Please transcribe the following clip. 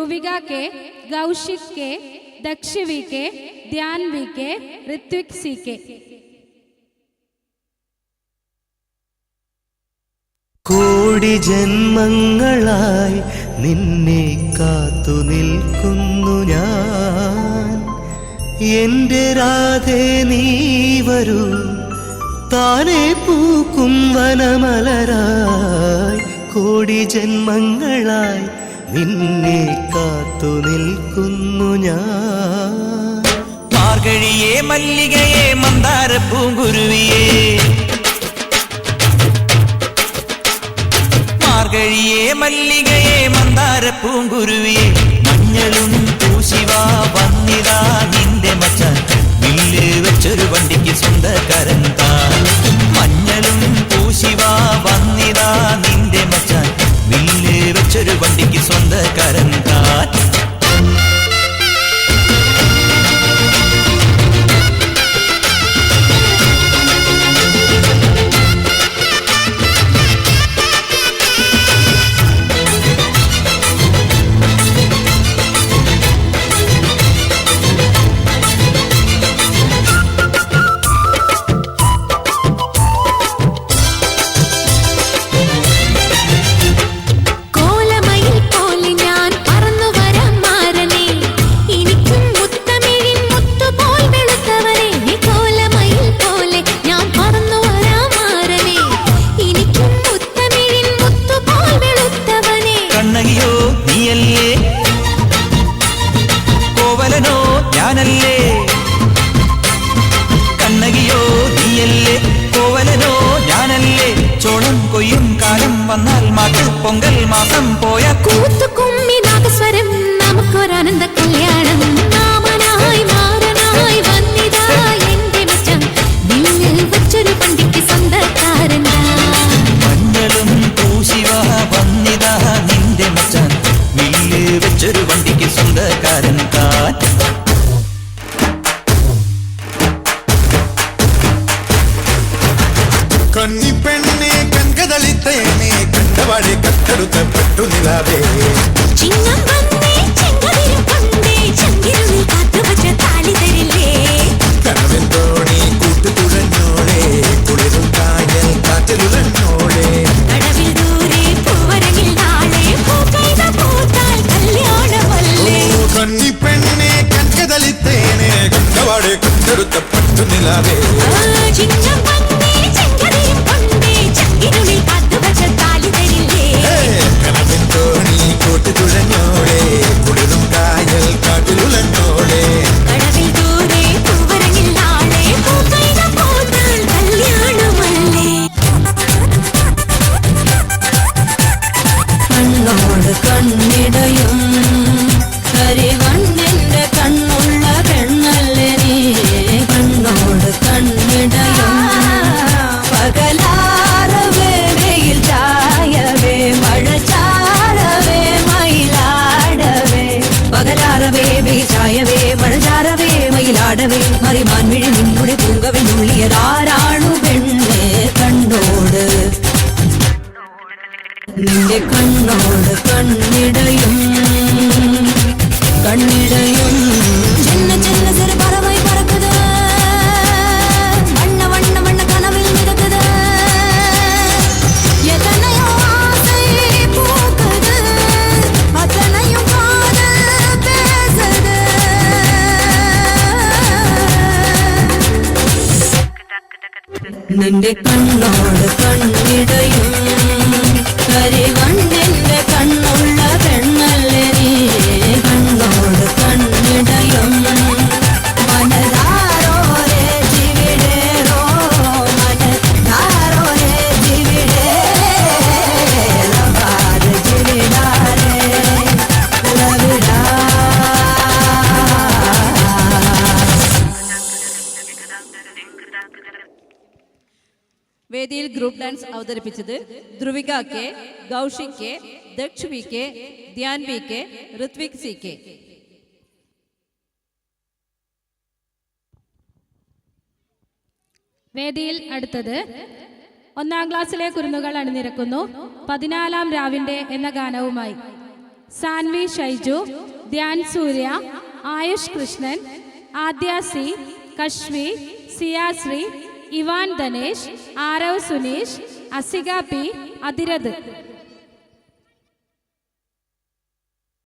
ധ്രുവിക K, Gaushik K, Daksh V K, Dhyan V K, Rithvik C K. കോടി ജന്മങ്ങളായി നിന്നെ കാത്തു നിൽക്കുന്നു ഞാൻ. എന്റെ രാധേ നീ വരൂ, താനെ പൂക്കും വനമലരായി. കോടി ജന്മങ്ങളായി നിന്നെ കാത്തു നിൽക്കുന്നു ഞാൻ. മാർഗഴിയേ മല്ലികയെ മന്ദാര പൂങ്കുരുവിയേ, മാർഗഴിയേ മല്ലികയെ മന്ദാര പൂങ്കുരുവിയെ. മഞ്ഞളും പൂശിവാ വന്നിതാ നിന്റെ മച്ചാൻ, വില്ല് വെച്ചൊരു വണ്ടിക്ക് സ്വന്തക്കാരൻ താൻ. മഞ്ഞളും പൂശിവാ വന്നിതാ നിന്റെ മച്ചാൻ, വില്ല് വെച്ചൊരു വണ്ടിക്ക് സ്വന്തക്കാരൻ താൻ. കണ്ണകിയോ നീയല്ലേ, കോവലനോ ഞാനല്ലേ. ചോളം കൊയ്യും കാലം വന്നാൽ മാട്ട് പൊങ്കൽ മാസം പോയ കൂത്തുകുമ്മി നാഗസ്വരം നമുക്കൊരാനന്ദ കല്യാണം. മാമനായി മാറനായി വന്നിതാ എന്റെ മച്ചൻ, വില്ലിൽ വച്ചൊരു വണ്ടിക്ക് സ്വന്തക്കാരൻ. മഞ്ഞളും പൂശിവാ വന്നിതാ നിന്റെ മച്ചാൻ, വില്ല് വെച്ചൊരു വണ്ടിക്ക് സ്വന്തക്കാരൻ താൻ. കന്നിപ്പെണ്ണെ കൺകതളിത്തേനെ കണ്ടവാടെ കട്ടെടുത്ത പെട്ടു നിലാവേ. ചിങ്ങം വന്നേ ചെങ്കതിരും കൊണ്ടേ ചങ്കിരുളിൽ കാത്തുവച്ച താലി തരില്ലേ. കനവിൻ തോണി കൂട്ടുതുഴഞ്ഞോളെ, കുളിരും കായൽ കാറ്റിലുഴഞ്ഞോളെ. കടവിൽ ദൂരെ പൂവരങ്ങിൽ നാളെ പൂക്കൈത പൂത്താൽ കല്യാണമല്ലേ. കന്നിപ്പെണ്ണെ കൺകതളിത്തേനെ കണ്ടവാടെ കട്ടെടുത്ത പെട്ടു നിലാവേ. ചിങ്ങം വന്നേ ചെങ്കതിരും കൊണ്ടേ ചങ്കിരുളിൽ കാത്തുവച്ച താലി തരില്ലേ. കനവിൻ തോണി കൂട്ടുതുഴഞ്ഞോളെ, കുളിരും കായൽ കാറ്റിലുഴഞ്ഞോളെ. കടവിൽ ദൂരെ പൂവരങ്ങിൽ നാളെ പൂക്കൈത പൂത്താൽ കല്യാണമല്ലേ. കണ്ണോട് കണ്ണിടയും കരിവണ്ണിന്റെ കണ്ണുള്ള പെണ്ണല്ലേ നീ. കണ്ണോട് കണ്ണിടയും പകലാറവേ വെയിൽ ചായവേ മഴ ചാരവേ മയിലാടവേ. പകലാറവേ വെയിൽ ചായവേ മഴ ചാരവേ മയിലാടവേ. മറിമാൻ വിഴി നിന്നുടെ പൂങ്കവിനുള്ളിയതാരാണു പെണ്ണേ കണ്ണോട്. നിന്റെ കണ്ണോട് കണ്ണിടയും കണ്ണിടയും. சின்ன சின்ன சிறு பறவை பறக்குது, வண்ண வண்ண வண்ண கனவில் மிதக்குது. எத்தனையோ ஆசை பூக்குது, அத்தனையும் காதல் பேசுது. നിന്റെ കണ്ണോട് കണ്ണിടയും കരിവണ്ണിന്റെ കണ്ണുള്ള പെണ്ണല്ലേ നീ. കണ്ണോട് കണ്ണിടയും മനധാരോ രേ ജിവിടേരോ, മനധാരോ രേ ജിവിടേ ലവാർ ജിവിടാരേ ലവിടാ. വേദിയിൽ ഗ്രൂപ്പ് ഡാൻസ് അവതരിപ്പിച്ചത് Dhruvika K, Gaushik K, Daksh V K, Dhyan V K, Rithvik C K. വേദിയിൽ അടുത്തത് 1ാം ക്ലാസ്സിലെ കുരുന്നുകൾ അണിനിരക്കുന്നു 14 രാവിന്റെ എന്ന ഗാനവുമായി. Saanvi Shaiju, Dhyan Surya, Ayush Krishnan, Adhyasi, Kashmi, Siyashree, Ivan Dhanesh, Aarav Suneesh, Asika P, അതിരത്.